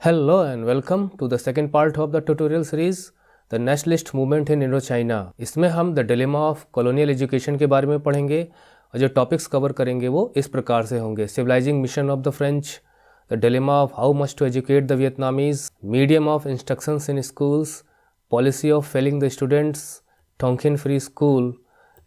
Hello and welcome to the second part of the tutorial series, the Nationalist movement in Indo-China। इसमें हम the dilemma of colonial education के बारे में पढ़ेंगे और जो टॉपिक्स कवर करेंगे वो इस प्रकार से होंगे: civilising mission of the French, the dilemma of how much to educate the Vietnamese, medium of instructions in schools, policy of failing the students, Tonkin free school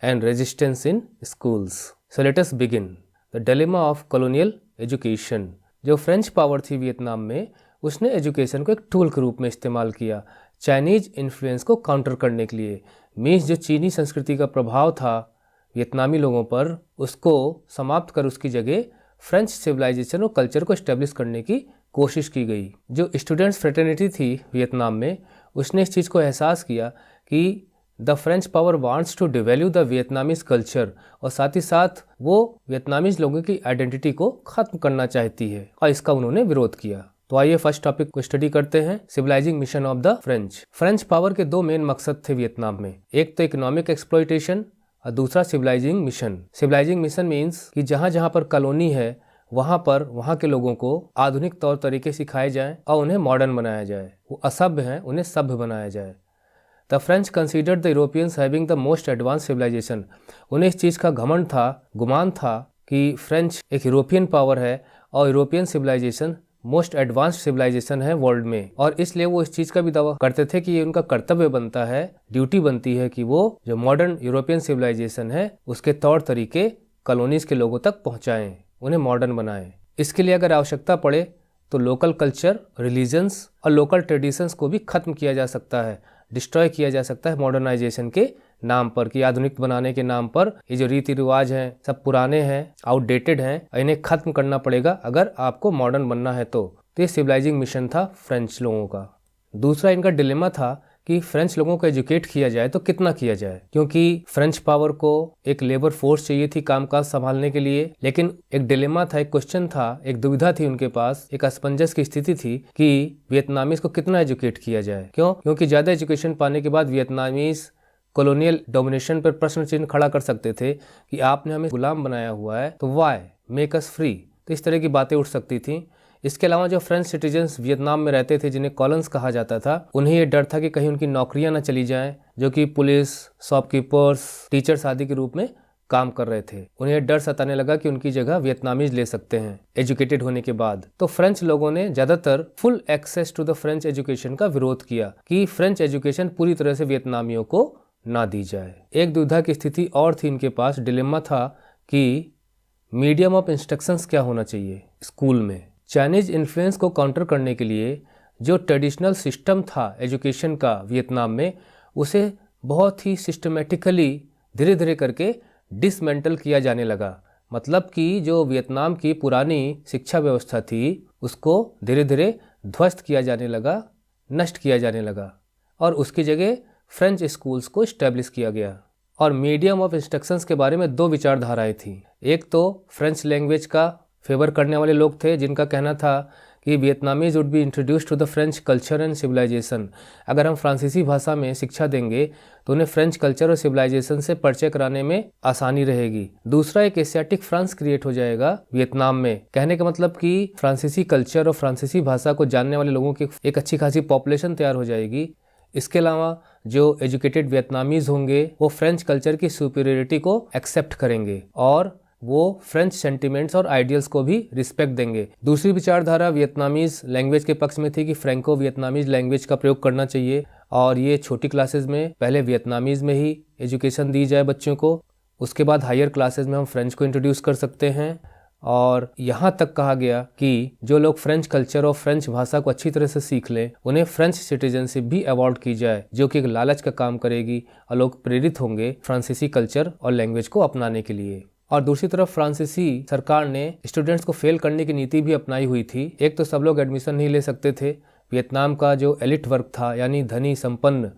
and resistance in schools. So let us begin. The dilemma of colonial education. जो French power थी Vietnam में, उसने education को एक tool के रूप में इस्तेमाल किया चाइनीज इन्फ्लुएंस को काउंटर करने के लिए। मीन्स जो चीनी संस्कृति का प्रभाव था वियतनामी लोगों पर, उसको समाप्त कर उसकी जगह फ्रेंच सिविलाइजेशन और कल्चर को इस्टेब्लिश करने की कोशिश की गई। जो स्टूडेंट्स फ्रेटर्निटी थी वियतनाम में, उसने इस चीज़ को एहसास किया कि the French power wants to devalue the Vietnamese culture, और साथ ही साथ वो वियतनामीज लोगों की आइडेंटिटी को ख़त्म करना चाहती है, और इसका उन्होंने विरोध किया। तो आइए फर्स्ट टॉपिक को स्टडी करते हैं, civilising mission of the French. French power के दो मेन मकसद थे वियतनाम में, एक तो इकोनॉमिक एक्सप्लॉयटेशन और दूसरा civilising mission. Civilising mission means कि जहाँ जहाँ पर कॉलोनी है वहाँ पर वहाँ के लोगों को आधुनिक तौर तरीके सिखाए जाएं और उन्हें मॉडर्न बनाया जाए। वो असभ्य हैं, उन्हें सभ्य बनाया जाए। The French considered the Europeans having the most advance civilisation. उन्हें इस चीज़ का घमंड था, गुमान था कि फ्रेंच एक यूरोपियन पावर है और European civilisation most advanced civilisation है वर्ल्ड में, और इसलिए वो इस चीज़ का भी दावा करते थे कि ये उनका कर्तव्य बनता है, ड्यूटी बनती है कि वो जो मॉडर्न यूरोपियन सिविलाइजेशन है उसके तौर तरीके कॉलोनीज के लोगों तक पहुंचाएं, उन्हें मॉडर्न बनाएं। इसके लिए अगर आवश्यकता पड़े तो लोकल कल्चर, रिलीजन्स और लोकल ट्रेडिशंस को भी खत्म किया जा सकता है, डिस्ट्रॉय किया जा सकता है मॉडर्नाइजेशन के नाम पर, कि आधुनिक बनाने के नाम पर ये जो रीति रिवाज हैं सब पुराने हैं, आउटडेटेड हैं, इन्हें खत्म करना पड़ेगा अगर आपको मॉडर्न बनना है तो ये सिविलाइजिंग मिशन था फ्रेंच लोगों का। दूसरा इनका डिलेमा था कि फ्रेंच लोगों को एजुकेट किया जाए तो कितना किया जाए, क्योंकि फ्रेंच पावर को एक लेबर फोर्स चाहिए थी कामकाज संभालने के लिए। लेकिन एक डिलेमा था, एक क्वेश्चन था, एक दुविधा थी उनके पास, एक असमंजस की स्थिति थी कि वियतनामीज को कितना एजुकेट किया जाए। क्यों? क्योंकि ज़्यादा एजुकेशन पाने के बाद वियतनामीज कॉलोनियल डोमिनेशन पर प्रश्न चिन्ह खड़ा कर सकते थे कि आपने हमें गुलाम बनाया हुआ है तो वाई मेक अस फ्री। तो इस तरह की बातें उठ सकती थीं। इसके अलावा जो फ्रेंच सिटीजन्स वियतनाम में रहते थे, जिन्हें कॉलन्स कहा जाता था, उन्हें ये डर था कि कहीं उनकी नौकरियां न चली जाएं, जो कि पुलिस, शॉपकीपर्स, टीचर्स आदि के रूप में काम कर रहे थे। उन्हें डर सताने लगा कि उनकी जगह वियतनामीज ले सकते हैं एजुकेटेड होने के बाद। तो फ्रेंच लोगों ने ज़्यादातर full access to the French education का विरोध किया कि फ्रेंच एजुकेशन पूरी तरह से वियतनामियों को ना दी जाए। एक दुविधा की स्थिति और थी इनके पास, डिलेमा था कि मीडियम ऑफ इंस्ट्रक्शंस क्या होना चाहिए स्कूल में। चाइनीज इन्फ्लुएंस को काउंटर करने के लिए जो ट्रेडिशनल सिस्टम था एजुकेशन का वियतनाम में, उसे बहुत ही सिस्टमेटिकली धीरे धीरे करके डिसमेंटल किया जाने लगा। मतलब कि जो वियतनाम की पुरानी शिक्षा व्यवस्था थी उसको धीरे धीरे ध्वस्त किया जाने लगा, नष्ट किया जाने लगा, और उसकी जगह फ्रेंच स्कूल्स को इस्टेब्लिश किया गया। और मीडियम ऑफ इंस्ट्रक्शंस के बारे में दो विचारधाराएं थी। एक तो फ्रेंच लैंग्वेज का फेवर करने वाले लोग थे, जिनका कहना था कि Vietnamese would be introduced to the French culture and civilisation. अगर हम फ्रांसीसी भाषा में शिक्षा देंगे तो उन्हें फ्रेंच कल्चर और सिविलाइजेशन से परिचय कराने में आसानी रहेगी। दूसरा, एक एशियाटिक फ्रांस क्रिएट हो जाएगा वियतनाम में। कहने का मतलब कि फ्रांसीसी कल्चर और फ्रांसीसी भाषा को जानने वाले लोगों की एक अच्छी खासी पॉपुलेशन तैयार हो जाएगी। इसके अलावा जो एजुकेटेड वियतनामीज होंगे वो फ्रेंच कल्चर की सुपीरियरिटी को एक्सेप्ट करेंगे और वो फ्रेंच सेंटिमेंट्स और आइडियल्स को भी रिस्पेक्ट देंगे। दूसरी विचारधारा वियतनामीज लैंग्वेज के पक्ष में थी कि फ्रैंको वियतनामीज लैंग्वेज का प्रयोग करना चाहिए, और ये छोटी क्लासेस में पहले वियतनामीज में ही एजुकेशन दी जाए बच्चों को, उसके बाद हायर क्लासेस में हम फ्रेंच को इंट्रोड्यूस कर सकते हैं। और यहाँ तक कहा गया कि जो लोग फ्रेंच कल्चर और फ्रेंच भाषा को अच्छी तरह से सीख लें उन्हें फ्रेंच सिटीजनशिप भी अवॉर्ड की जाए, जो कि एक लालच का काम करेगी और लोग प्रेरित होंगे फ्रांसीसी कल्चर और लैंग्वेज को अपनाने के लिए। और दूसरी तरफ फ्रांसीसी सरकार ने स्टूडेंट्स को फेल करने की नीति भी अपनाई हुई थी। एक तो सब लोग एडमिशन नहीं ले सकते थे। वियतनाम का जो एलिट वर्ग था, यानी धनी, संपन्न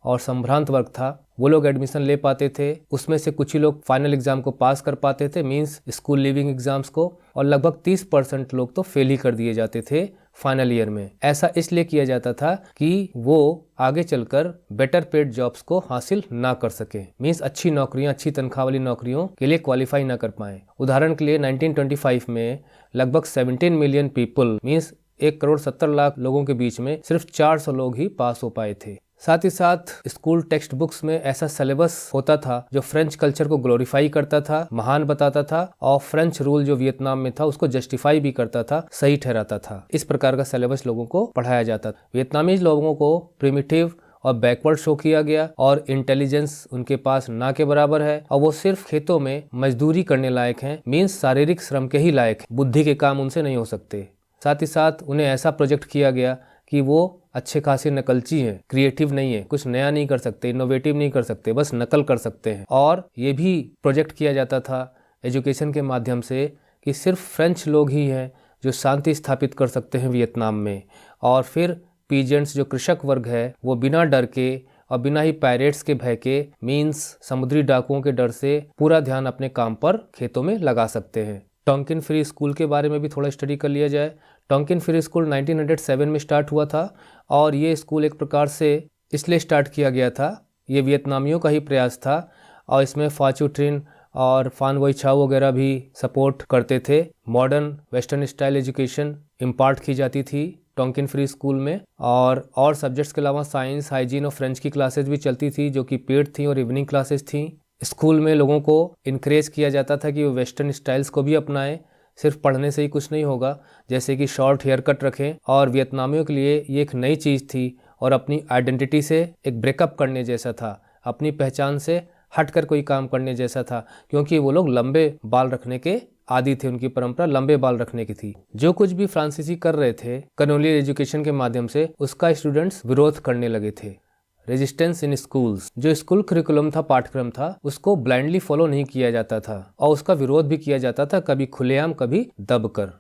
और संभ्रांत वर्ग था, वो लोग एडमिशन ले पाते थे। उसमें से कुछ ही लोग फाइनल एग्जाम को पास कर पाते थे, मींस स्कूल लिविंग एग्जाम्स को, और लगभग 30% लोग तो फेल ही कर दिए जाते थे फाइनल ईयर में। ऐसा इसलिए किया जाता था कि वो आगे चलकर बेटर पेड जॉब्स को हासिल ना कर सके, मींस अच्छी नौकरियां, अच्छी तनख्वाह वाली नौकरियों के लिए क्वालिफाई ना कर पाए। उदाहरण के लिए 1925 में लगभग 17 मिलियन पीपल, मींस 1,70,00,000 लोगों के बीच में सिर्फ 400 लोग ही पास हो पाए थे। साथ ही साथ स्कूल टेक्स्ट बुक्स में ऐसा सिलेबस होता था जो फ्रेंच कल्चर को ग्लोरीफाई करता था, महान बताता था, और फ्रेंच रूल जो वियतनाम में था उसको जस्टिफाई भी करता था, सही ठहराता था। इस प्रकार का सिलेबस लोगों को पढ़ाया जाता था। वियतनामीज लोगों को प्रिमिटिव और बैकवर्ड शो किया गया और इंटेलिजेंस उनके पास ना के बराबर है और वो सिर्फ खेतों में मजदूरी करने लायक हैं, मीन्स शारीरिक श्रम के ही लायक हैं, बुद्धि के काम उनसे नहीं हो सकते। साथ ही साथ उन्हें ऐसा प्रोजेक्ट किया गया कि वो अच्छे खासे नकलची हैं, क्रिएटिव नहीं है, कुछ नया नहीं कर सकते, इनोवेटिव नहीं कर सकते, बस नकल कर सकते हैं। और ये भी प्रोजेक्ट किया जाता था एजुकेशन के माध्यम से कि सिर्फ फ्रेंच लोग ही हैं जो शांति स्थापित कर सकते हैं वियतनाम में, और फिर पीजेंट्स जो कृषक वर्ग है वो बिना डर के और बिना ही पायरेट्स के भय के, मीन्स समुद्री डाकुओं के डर से, पूरा ध्यान अपने काम पर खेतों में लगा सकते हैं। टोंकिन फ्री स्कूल के बारे में भी थोड़ा स्टडी कर लिया जाए। टोंकिन फ्री स्कूल 1907 में स्टार्ट हुआ था और ये स्कूल एक प्रकार से इसलिए स्टार्ट किया गया था, ये वियतनामियों का ही प्रयास था और इसमें फाचू ट्रिन और फान वोई छाओ वगैरह भी सपोर्ट करते थे। Modern western style education impart की जाती थी टोंकिन फ्री स्कूल में, और सब्जेक्ट्स के अलावा साइंस, हाइजीन और फ्रेंच की क्लासेस भी चलती थी जो कि पेड थी और इवनिंग क्लासेस थी। स्कूल में लोगों को इनक्रेज किया जाता था कि वो वेस्टर्न स्टाइल्स को भी अपनाएं, सिर्फ पढ़ने से ही कुछ नहीं होगा, जैसे कि शॉर्ट हेयर कट रखें। और वियतनामियों के लिए ये एक नई चीज़ थी और अपनी आइडेंटिटी से एक ब्रेकअप करने जैसा था, अपनी पहचान से हटकर कोई काम करने जैसा था, क्योंकि वो लोग लंबे बाल रखने के आदि थे, उनकी परंपरा लंबे बाल रखने की थी। जो कुछ भी फ्रांसीसी कर रहे थे कलोनियल एजुकेशन के माध्यम से, उसका स्टूडेंट्स विरोध करने लगे थे। रेजिस्टेंस इन स्कूल्स, जो स्कूल करिकुलम था, पाठ्यक्रम था, उसको ब्लाइंडली फॉलो नहीं किया जाता था और उसका विरोध भी किया जाता था, कभी खुलेआम कभी दबकर।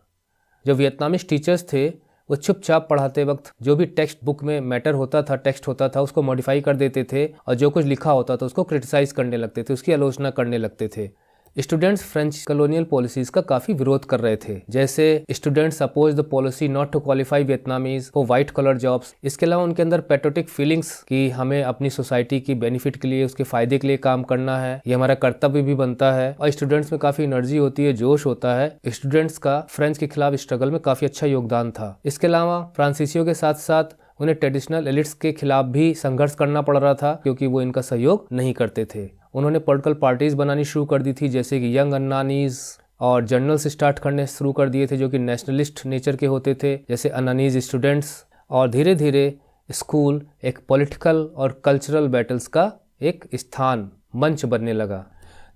जो वियतनामीज टीचर्स थे वो चुपचाप पढ़ाते वक्त जो भी टेक्स्ट बुक में मैटर होता था, टेक्स्ट होता था, उसको मॉडिफाई कर देते थे और जो कुछ लिखा होता था उसको क्रिटिसाइज करने लगते थे, उसकी आलोचना करने लगते थे। स्टूडेंट्स फ्रेंच कॉलोनियल पॉलिसीज का काफ़ी विरोध कर रहे थे, जैसे students oppose the policy not to qualify Vietnamese for white colour jobs. इसके अलावा उनके अंदर पैट्रियोटिक फीलिंग्स कि हमें अपनी सोसाइटी की बेनिफिट के लिए, उसके फायदे के लिए काम करना है, ये हमारा कर्तव्य भी बनता है। और स्टूडेंट्स में काफ़ी एनर्जी होती है, जोश होता है। स्टूडेंट्स का फ्रेंच के खिलाफ स्ट्रगल में काफ़ी अच्छा योगदान था। इसके अलावा फ्रांसीसियों के साथ साथ उन्हें ट्रेडिशनल एलिट्स के खिलाफ भी संघर्ष करना पड़ रहा था, क्योंकि वो इनका सहयोग नहीं करते थे। उन्होंने पॉलिटिकल पार्टीज बनानी शुरू कर दी थी, जैसे कि यंग अन्नानीज, और जर्नल्स स्टार्ट करने शुरू कर दिए थे जो कि नेशनलिस्ट नेचर के होते थे, जैसे अन्नानीज स्टूडेंट्स। और धीरे धीरे स्कूल एक पॉलिटिकल और कल्चरल बैटल्स का एक स्थान, मंच बनने लगा।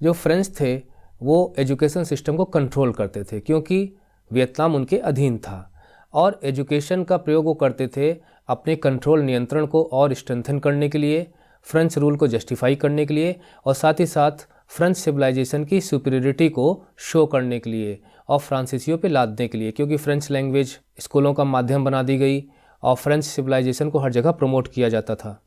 जो फ्रेंच थे वो एजुकेशन सिस्टम को कंट्रोल करते थे, क्योंकि वियतनाम उनके अधीन था, और एजुकेशन का प्रयोग वो करते थे अपने कंट्रोल, नियंत्रण को और स्ट्रेंथन करने के लिए, फ्रेंच रूल को जस्टिफाई करने के लिए, और साथ ही साथ फ्रेंच सिविलाइजेशन की सुपीरियरिटी को शो करने के लिए और फ्रांसीसियों पे लादने के लिए, क्योंकि फ्रेंच लैंग्वेज स्कूलों का माध्यम बना दी गई और फ्रेंच सिविलाइजेशन को हर जगह प्रमोट किया जाता था।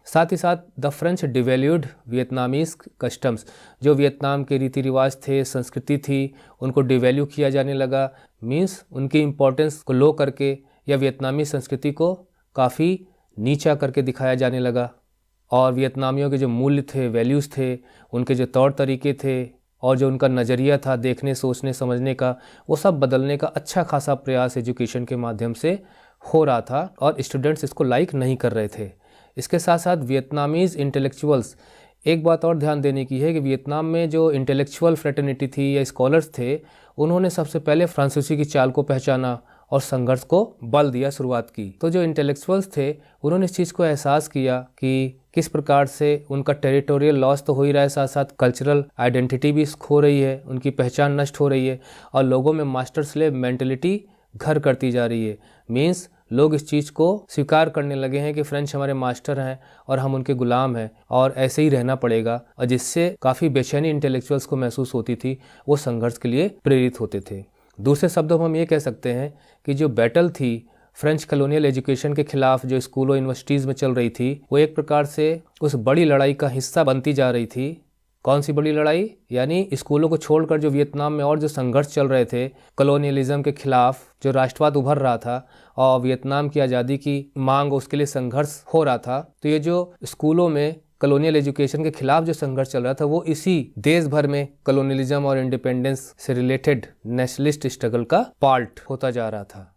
साथ ही साथ द फ्रेंच डिवेल्यूड वियतनामीज कस्टम्स, जो वियतनाम के रीति रिवाज थे, संस्कृति थी, उनको डिवेल्यू किया जाने लगा, मीन्स उनकी इम्पोर्टेंस को लो करके या वियतनामी संस्कृति को काफ़ी नीचा करके दिखाया जाने लगा। और वियतनामियों के जो मूल्य थे, वैल्यूज़ थे, उनके जो तौर तरीके थे और जो उनका नज़रिया था देखने, सोचने, समझने का, वो सब बदलने का अच्छा खासा प्रयास एजुकेशन के माध्यम से हो रहा था और स्टूडेंट्स इसको लाइक नहीं कर रहे थे। इसके साथ साथ वियतनामीज़ इंटेलेक्चुअल्स, एक बात और ध्यान देने की है कि वियतनाम में जो इंटेलेक्चुअल फ्रेटर्निटी थी या स्कॉलर्स थे, उन्होंने सबसे पहले फ्रांसीसी की चाल को पहचाना और संघर्ष को बल दिया, शुरुआत की। तो जो इंटेलेक्चुअल्स थे उन्होंने इस चीज़ को एहसास किया कि किस प्रकार से उनका टेरिटोरियल लॉस तो हो ही रहा है, साथ साथ कल्चरल आइडेंटिटी भी खो रही है, उनकी पहचान नष्ट हो रही है और लोगों में मास्टर स्लेव मेंटलिटी घर करती जा रही है। मीन्स लोग इस चीज़ को स्वीकार करने लगे हैं कि फ्रेंच हमारे मास्टर हैं और हम उनके गुलाम हैं और ऐसे ही रहना पड़ेगा, और जिससे काफ़ी बेचैनी इंटेलेक्चुअल्स को महसूस होती थी, वो संघर्ष के लिए प्रेरित होते थे। दूसरे शब्दों में हम ये कह सकते हैं कि जो बैटल थी फ्रेंच कॉलोनियल एजुकेशन के खिलाफ जो स्कूलों यूनिवर्सिटीज़ में चल रही थी, वो एक प्रकार से उस बड़ी लड़ाई का हिस्सा बनती जा रही थी। कौन सी बड़ी लड़ाई? यानी स्कूलों को छोड़कर जो वियतनाम में और जो संघर्ष चल रहे थे कॉलोनियलिज्म के खिलाफ, जो राष्ट्रवाद उभर रहा था और वियतनाम की आज़ादी की मांग, उसके लिए संघर्ष हो रहा था। तो ये जो स्कूलों में कॉलोनियल एजुकेशन के खिलाफ जो संघर्ष चल रहा था, वो इसी देश भर में कॉलोनियलिज्म और इंडिपेंडेंस से रिलेटेड नेशनलिस्ट स्ट्रगल का पार्ट होता जा रहा था।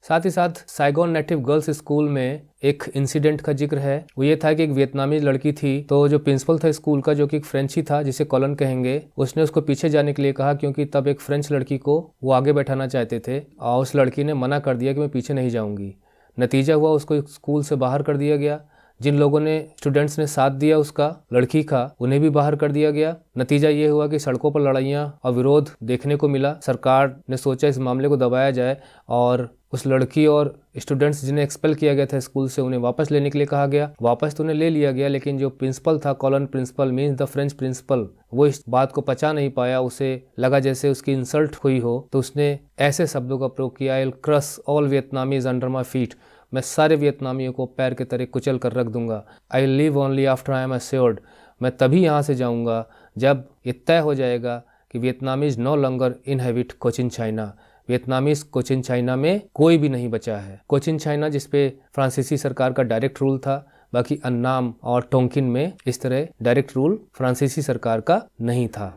साथ ही साथ साइगॉन नेटिव गर्ल्स स्कूल में एक इंसिडेंट का जिक्र है। वो ये था कि एक वियतनामीज लड़की थी, तो जो प्रिंसिपल था स्कूल का, जो कि एक फ्रेंची था जिसे कॉलन कहेंगे, उसने उसको पीछे जाने के लिए कहा, क्योंकि तब एक फ्रेंच लड़की को वो आगे बैठाना चाहते थे और उस लड़की ने मना कर दिया कि मैं पीछे नहीं जाऊंगी। नतीजा हुआ उसको स्कूल से बाहर कर दिया गया। जिन लोगों ने स्टूडेंट्स ने साथ दिया उसका, लड़की का, उन्हें भी बाहर कर दिया गया। नतीजा ये हुआ कि सड़कों पर लड़ाइयाँ और विरोध देखने को मिला। सरकार ने सोचा इस मामले को दबाया जाए और उस लड़की और स्टूडेंट्स जिन्हें एक्सपेल किया गया था स्कूल से, उन्हें वापस लेने के लिए कहा गया। वापस तो उन्हें ले लिया गया, लेकिन जो प्रिंसिपल था, colon principal means the French principal, वो इस बात को पचा नहीं पाया। उसे लगा जैसे उसकी इंसल्ट हुई हो, तो उसने ऐसे शब्दों का प्रयोग किया, I will crush all Vietnamese under my feet, मैं सारे वियतनामियों को पैर के तले कुचल कर रख दूंगा। I will leave only after I am assured, मैं तभी यहाँ से जाऊँगा जब ये तय हो जाएगा कि Vietnamese no longer inhabit Cochin China, Vietnamese Cochin China में कोई भी नहीं बचा है। कोचिन चाइना जिसपे फ्रांसीसी सरकार का डायरेक्ट रूल था, बाकी अन्नाम और टोंकिन में इस तरह डायरेक्ट रूल फ्रांसीसी सरकार का नहीं था।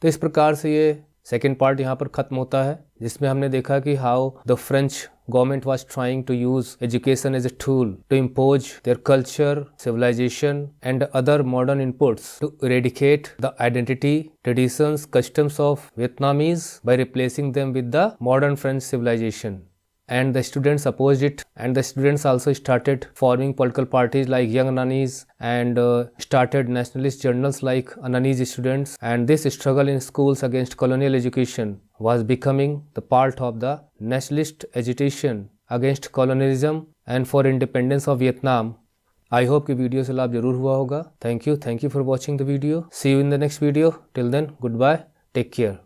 तो इस प्रकार से ये सेकेंड पार्ट यहाँ पर ख़त्म होता है, जिसमें हमने देखा कि how the French government was trying to use education as a tool to impose their culture, civilization and other modern inputs to eradicate the identity, traditions, customs of Vietnamese by replacing them with the modern French civilization. And the students opposed it, and the students also started forming political parties like Young Annanese and started nationalist journals like Annanese Students, and this struggle in schools against colonial education was becoming the part of the nationalist agitation against colonialism and for independence of Vietnam. I hope कि video से लाभ जरूर हुआ होगा। Thank you for watching the video. See you in the next video. Till then, goodbye. Take care.